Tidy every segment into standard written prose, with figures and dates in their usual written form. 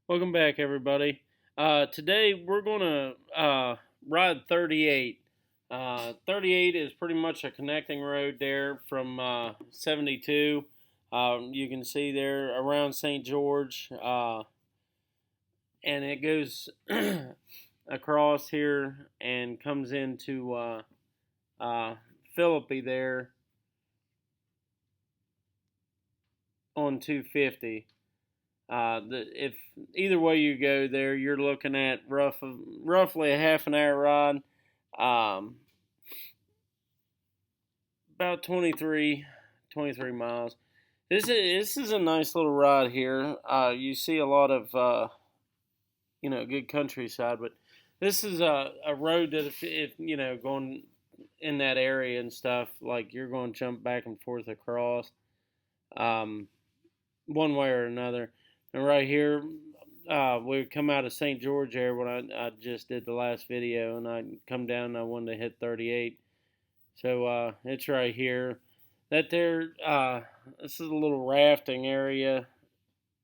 Welcome back, everybody. Today we're going to ride 38. 38 is pretty much a connecting road there from 72. You can see there around St. George, and it goes across here and comes into Phillipi there on 250. If either way you go there, you're looking at roughly a half an hour ride, um, about 23 miles. This is a nice little ride here. You see a lot of good countryside, but this is a road that if going in that area and stuff, like you're going to jump back and forth across, um, one way or another. And right here, we come out of St. George there when I just did the last video, and I come down and I wanted to hit 38. So it's right here. That there, this is a little rafting area.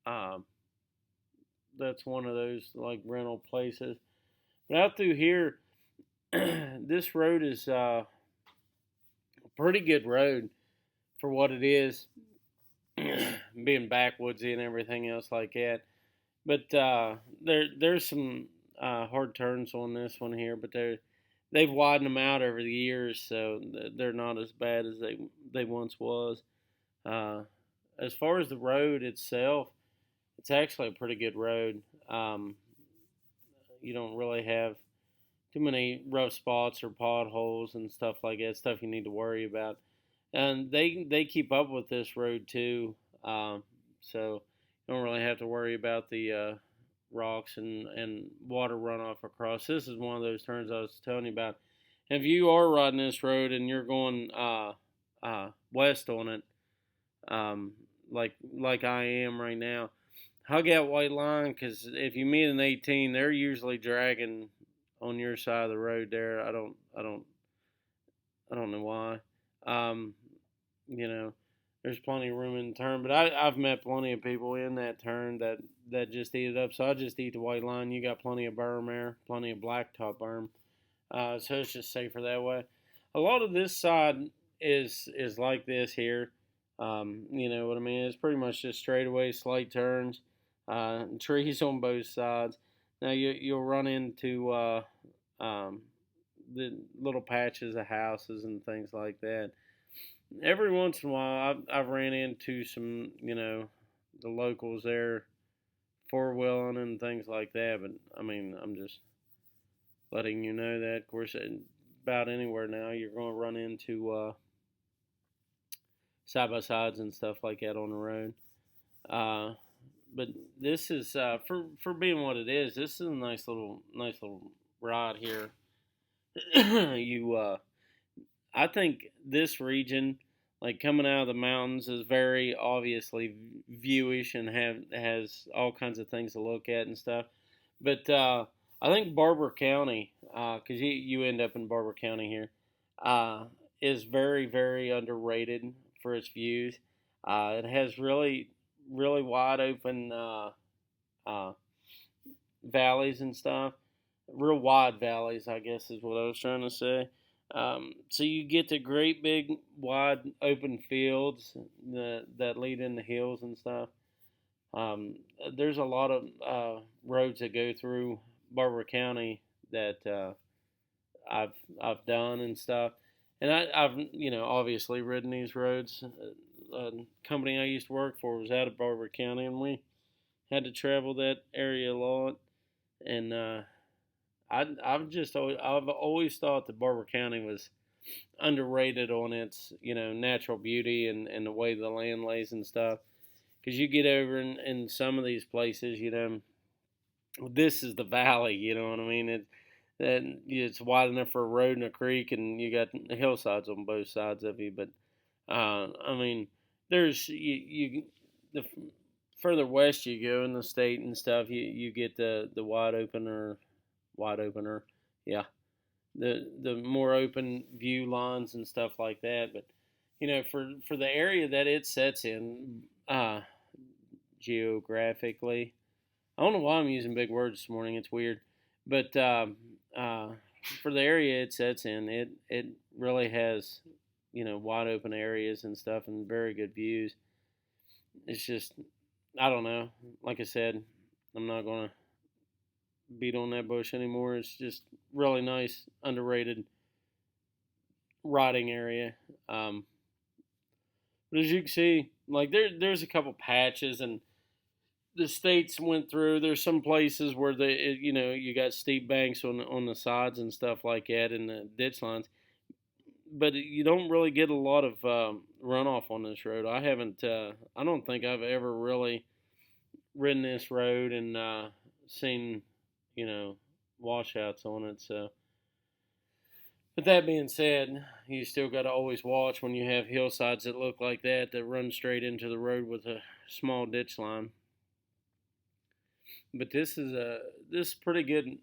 Um, that's one of those like rental places. But out through here, this road is a pretty good road for what it is, being backwoodsy and everything else like that. But there's some hard turns on this one here, but they've widened them out over the years, so they're not as bad as they once was. Uh, as far as the road itself, it's actually a pretty good road. You don't really have too many rough spots or potholes and stuff like that. Stuff you need to worry about, and they keep up with this road too. So you don't really have to worry about the rocks and water runoff across. This is one of those turns I was telling you about. If you are riding this road and you're going west on it, um, like I am right now, hug that white line, because if you meet an 18, they're usually dragging on your side of the road there. I don't know why. Um, you know, there's plenty of room in the turn, but I've met plenty of people in that turn that just eat it up. So I just eat the white line. You got plenty of berm there, plenty of blacktop berm. So it's just safer that way. A lot of this side is like this here. You know what I mean? It's pretty much just straightaways, slight turns, trees on both sides. Now you'll run into um, the little patches of houses and things like that. Every once in a while, I've ran into some, the locals there, four wheeling and things like that. But I mean, I'm just letting you know that. Of course, about anywhere now, you're going to run into side by sides and stuff like that on the road. Uh, but this is for being what it is. This is a nice little ride here. you I think this region, like coming out of the mountains, is very obviously viewish and has all kinds of things to look at and stuff. But I think Barber County, because you end up in Barber County here, uh, is very very underrated for its views. It has really wide open uh, valleys and stuff, real wide valleys, I guess is what I was trying to say. So you get the great big wide open fields that lead in the hills and stuff. Um, there's a lot of roads that go through Barber County that I've I've done and stuff, and I've obviously ridden these roads. A company I used to work for was out of Barber County, and we had to travel that area a lot. And I've always thought that Barber County was underrated on its natural beauty and the way the land lays and stuff. Because you get over in some of these places, this is the valley. You know what I mean? It's wide enough for a road and a creek, and you got hillsides on both sides of you. But I mean, there's the further west you go in the state and stuff, you get the wide opener, yeah, the more open view lines and stuff like that. But for the area that it sets in geographically, don't know why I'm using big words this morning. It's weird, but uh, for the area it sets in, it really has wide open areas and stuff and very good views. It's just I don't know. Like I said, I'm not gonna beat on that bush anymore. It's just really nice, underrated riding area. Um, but as you can see, like there's a couple patches and the states went through. There's some places where you got steep banks on the sides and stuff like that, and the ditch lines. But you don't really get a lot of runoff on this road. I haven't. I don't think I've ever really ridden this road and seen, you know, washouts on it. So, but that being said, you still got to always watch when you have hillsides that look like that run straight into the road with a small ditch line. But this pretty good,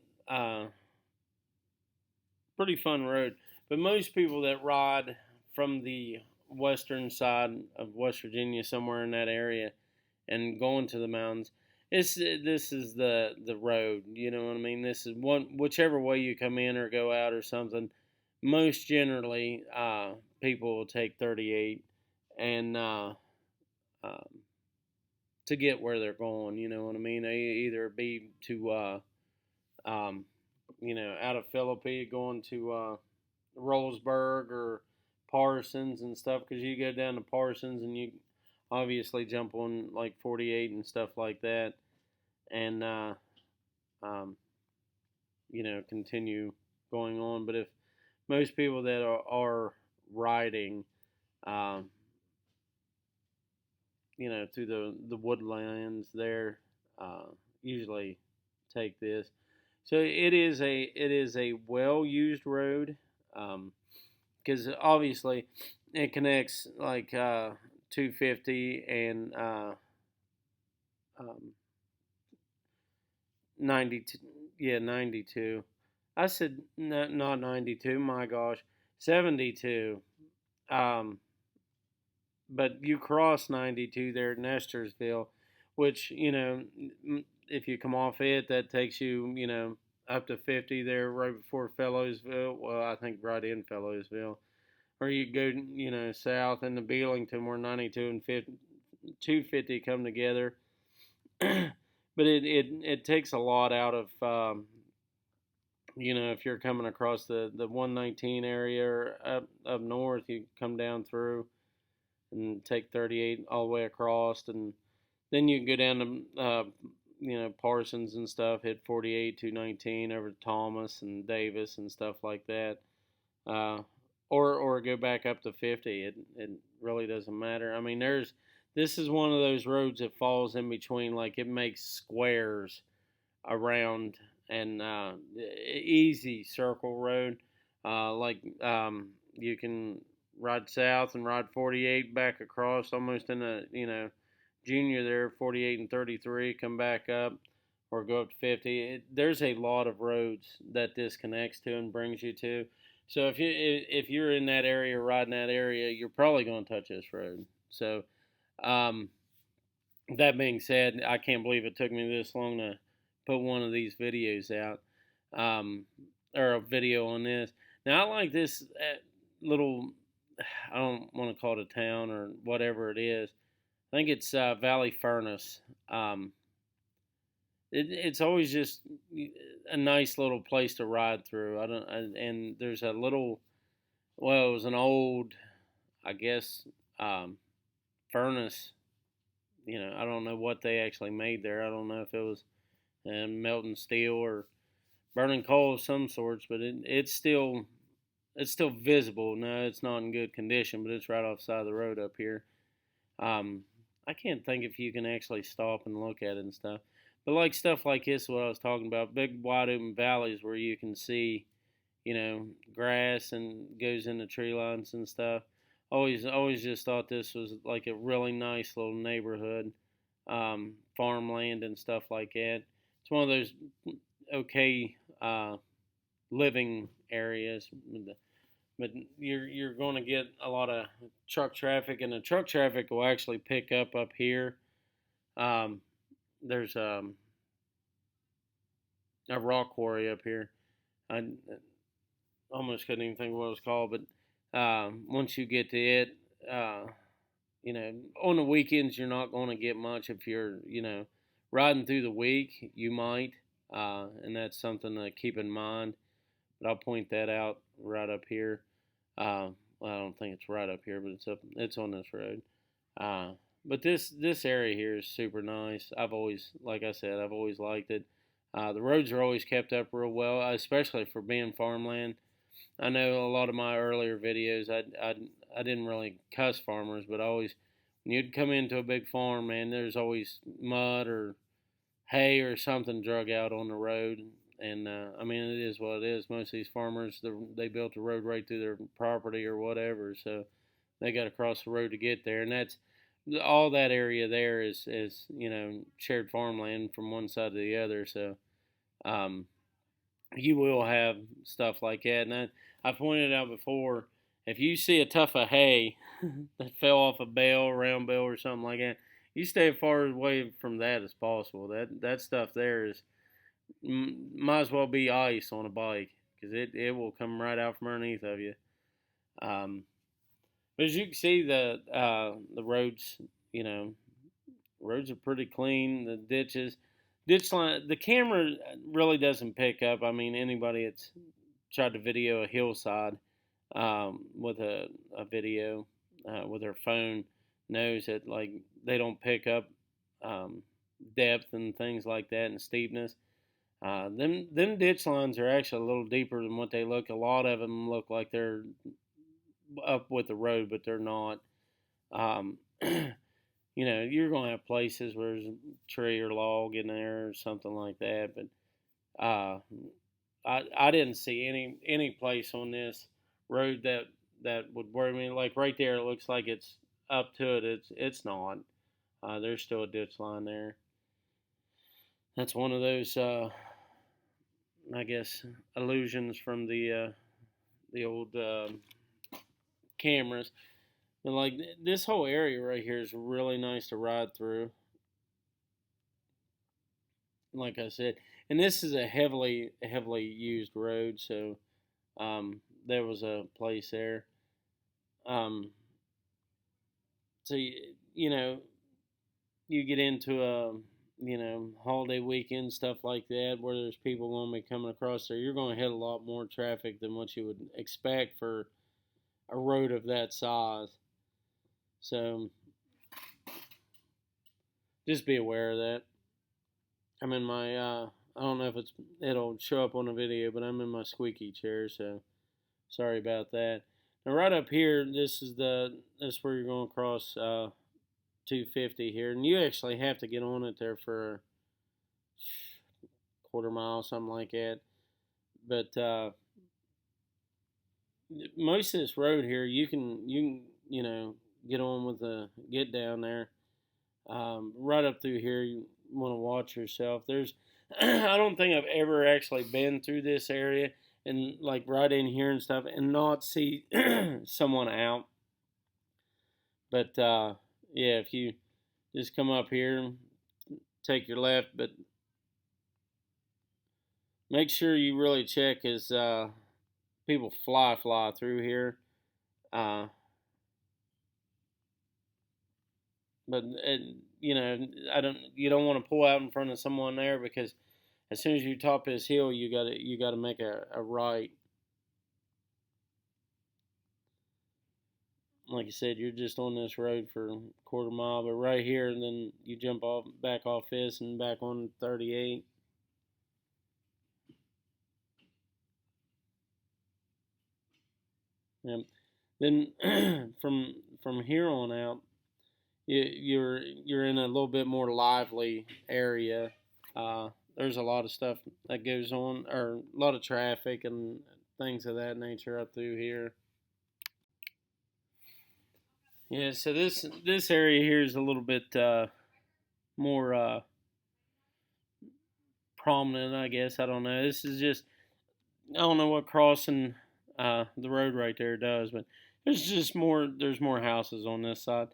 pretty fun road. But most people that ride from the western side of West Virginia, somewhere in that area, and going to the mountains, this is the road. You know what I mean? This is whichever way you come in or go out or something. Most generally, people will take 38 and um, to get where they're going. You know what I mean? They either be to um, out of Phillipi going to Rollsburg or Parsons and stuff, because you go down to Parsons and you obviously jump on like 48 and stuff like that, and um, continue going on. But if most people that are riding, um, through the woodlands there, usually take this. So it is a well used road, because obviously it connects like 250 and um, 92. Yeah, 92. I said not 92. My gosh, 72. Um, but you cross 92 there at Nestersville, which, if you come off it, that takes you, up to 50 there right before Fellowsville. Well, I think right in Fellowsville. Or you go, south into Belington where 92 and 250 come together. But it takes a lot out of, if you're coming across the 119 area or up north, you come down through and take 38 all the way across, and then you can go down to Parsons and stuff, hit 48, 219 over to Thomas and Davis and stuff like that, or go back up to 50. It really doesn't matter. I mean, this is one of those roads that falls in between, like it makes squares around, and easy circle road, you can ride south and ride 48 back across almost in a junior there, 48 and 33, come back up or go up to 50. There's a lot of roads that this connects to and brings you to. So if you're in that area, riding that area, you're probably going to touch this road. So that being said, I can't believe it took me this long to put one of these videos out, or a video on this. Now, I like this little, I don't want to call it a town or whatever it is. I think it's Valley Furnace. It's always just a nice little place to ride through. And there's a little, well, it was an old, I guess, furnace. I don't know what they actually made there. I don't know if it was melting steel or burning coal of some sorts, but it's still visible. No, it's not in good condition, but it's right off the side of the road up here. I can't think if you can actually stop and look at it and stuff. But like stuff like this, what I was talking about, big wide open valleys where you can see, grass and goes into tree lines and stuff. Always just thought this was like a really nice little neighborhood, farmland and stuff like that. It's one of those okay living areas, but you're going to get a lot of truck traffic, and the truck traffic will actually pick up here. There's a rock quarry up here. I almost couldn't even think of what it was called, but once you get to it, uh, on the weekends you're not going to get much. If you're, riding through the week, you might, and that's something to keep in mind. But I'll point that out right up here. Well, I don't think it's right up here, but it's on this road. Uh, but this area here is super nice. I've always, like I said, I've always liked it. The roads are always kept up real well, especially for being farmland. I know a lot of my earlier videos, I didn't really cuss farmers, but I always, when you'd come into a big farm, man, there's always mud or hay or something drug out on the road. And I mean, it is what it is. Most of these farmers, they built a road right through their property or whatever, so they got to cross the road to get there. And that's all that area there is shared farmland from one side to the other. So um, you will have stuff like that. And I pointed out before, if you see a tuft of hay that fell off a bale, round bale, or something like that, you stay as far away from that as possible. That stuff there is might as well be ice on a bike because it will come right out from underneath of you. Um, but as you can see, the roads, you know, roads are pretty clean. The ditch line, the camera really doesn't pick up. I mean, anybody that's tried to video a hillside with a video with their phone knows that like they don't pick up um, depth and things like that and steepness. Them ditch lines are actually a little deeper than what they look. A lot of them look like they're up with the road, but they're not. Um, you're going to have places where there's a tree or log in there or something like that. But I didn't see any place on this road that would worry me. Like right there, it looks like it's up to it. It's not. There's still a ditch line there. That's one of those, I guess, illusions from the old cameras. But like this whole area right here is really nice to ride through. Like I said, and this is a heavily used road, so there was a place there. Um, so you get into a holiday weekend stuff like that where there's people going to be coming across there. You're going to hit a lot more traffic than what you would expect for a road of that size. So just be aware of that. I'm in my I don't know if it'll show up on the video, but I'm in my squeaky chair, so sorry about that. Now right up here, this is where you're going to cross 250 here, and you actually have to get on it there for a quarter mile, something like that. But most of this road here, you can get on with get down there. Right up through here, you want to watch yourself. There's, I don't think I've ever actually been through this area and like right in here and stuff and not see someone out. But yeah, if you just come up here, take your left, but make sure you really check as people fly through here. But you don't want to pull out in front of someone there because as soon as you top this hill, you gotta make a right. Like I said, you're just on this road for a quarter mile, but right here, and then you jump back off this and back on 38. And then from here on out, you're in a little bit more lively area. There's a lot of stuff that goes on, or a lot of traffic and things of that nature up through here. Yeah, so this area here is a little bit more prominent, I guess. I don't know. This is just I don't know what crossing the road right there does, but there's more houses on this side,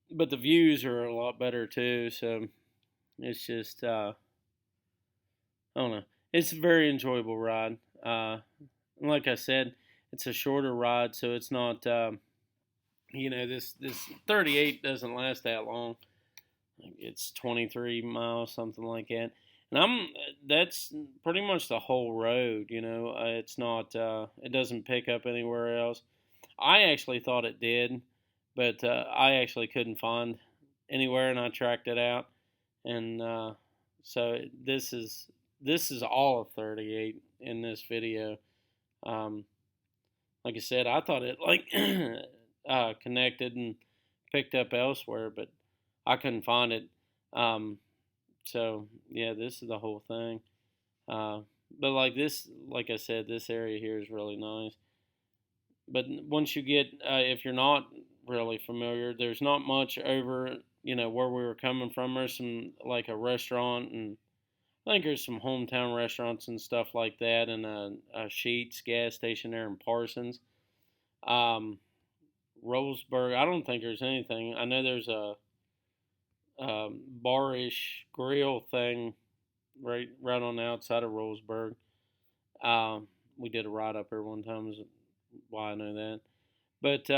but the views are a lot better too. So it's just I don't know. It's a very enjoyable ride. Like I said, it's a shorter ride, so it's not. This 38 doesn't last that long. It's 23 miles, something like that. And that's pretty much the whole road. It's not. It doesn't pick up anywhere else. I actually thought it did, but I actually couldn't find anywhere, and I tracked it out. And so this is all of 38 in this video. Um, like I said, I thought it connected and picked up elsewhere, but I couldn't find it. So yeah, this is the whole thing. Uh, but like I said, this area here is really nice. But once you get, if you're not really familiar, there's not much over, where we were coming from. There's some, like a restaurant, and I think there's some hometown restaurants and stuff like that, and a Sheetz gas station there in Parsons. Um, Roseburg, I don't think there's anything. I know there's a bar-ish grill thing right on the outside of Roseburg. We did a ride up there one time, is why I know that. But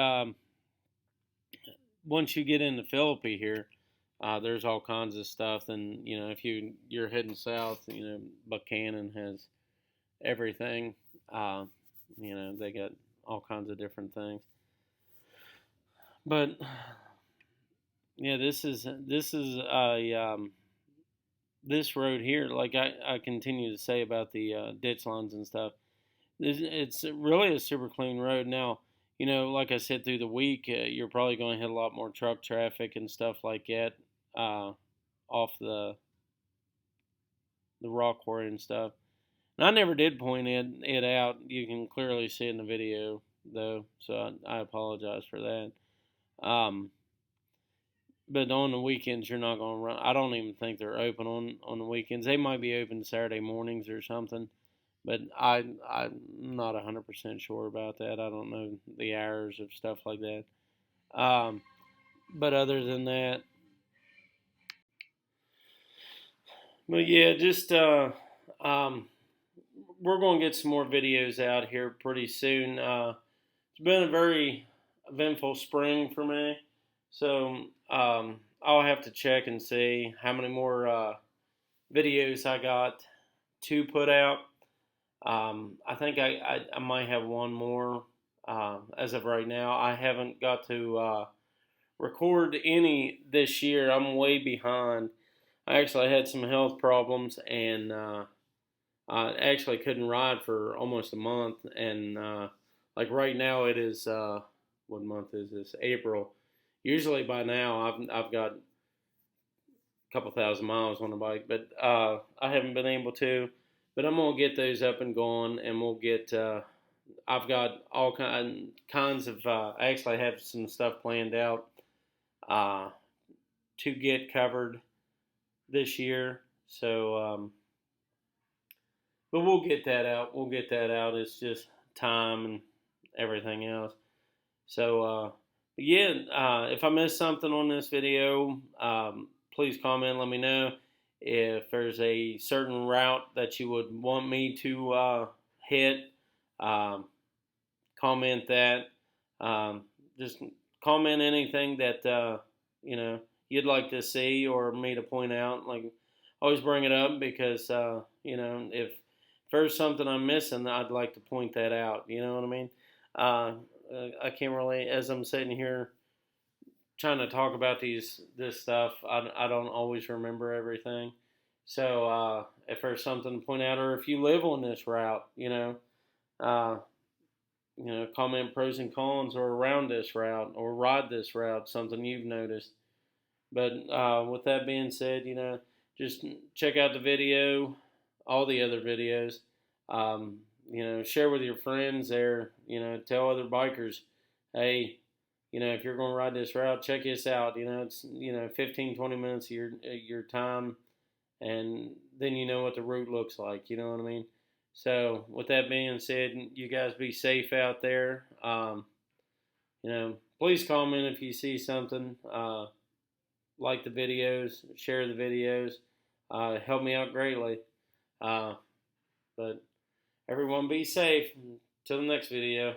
once you get into Phillipi here, there's all kinds of stuff. And if you're heading south, Buchanan has everything. They got all kinds of different things. But yeah, this road here. Like I continue to say about the ditch lines and stuff. It's really a super clean road now. Like I said, through the week, you're probably going to hit a lot more truck traffic and stuff like that off the rock quarry and stuff. And I never did point it out. You can clearly see it in the video, though, so I apologize for that. But on the weekends, you're not going to run. I don't even think they're open on the weekends. They might be open Saturday mornings or something. But I'm not 100% sure about that. I don't know the hours of stuff like that. But other than that, but yeah, just we're going to get some more videos out here pretty soon. It's been a very eventful spring for me, so I'll have to check and see how many more videos I got to put out. I think I might have one more as of right now. I haven't got to record any this year. I'm way behind. I actually had some health problems, and I actually couldn't ride for almost a month. And like right now, it is what month is this? April. Usually by now, I've got a couple thousand miles on the bike, but I haven't been able to. But I'm gonna get those up and going, and we'll get. I've got all kinds of. I actually have some stuff planned out to get covered this year. So, but we'll get that out. We'll get that out. It's just time and everything else. So, yeah. If I missed something on this video, please comment. Let me know. If there's a certain route that you would want me to hit, comment that. Just comment anything that you'd like to see or me to point out. Like, always bring it up because if there's something I'm missing, I'd like to point that out. You know what I mean? I can't really, as I'm sitting here trying to talk about this stuff, I don't always remember everything. So if there's something to point out, or if you live on this route, comment pros and cons, or around this route, or ride this route, something you've noticed. But with that being said, just check out the video, all the other videos. Share with your friends there. Tell other bikers, hey, if you're going to ride this route, check this out. It's 15, 20 minutes of your time, and then you know what the route looks like. You know what I mean? So with that being said, you guys be safe out there. Please comment if you see something. Like the videos, share the videos. Help me out greatly. But everyone be safe. Until the next video.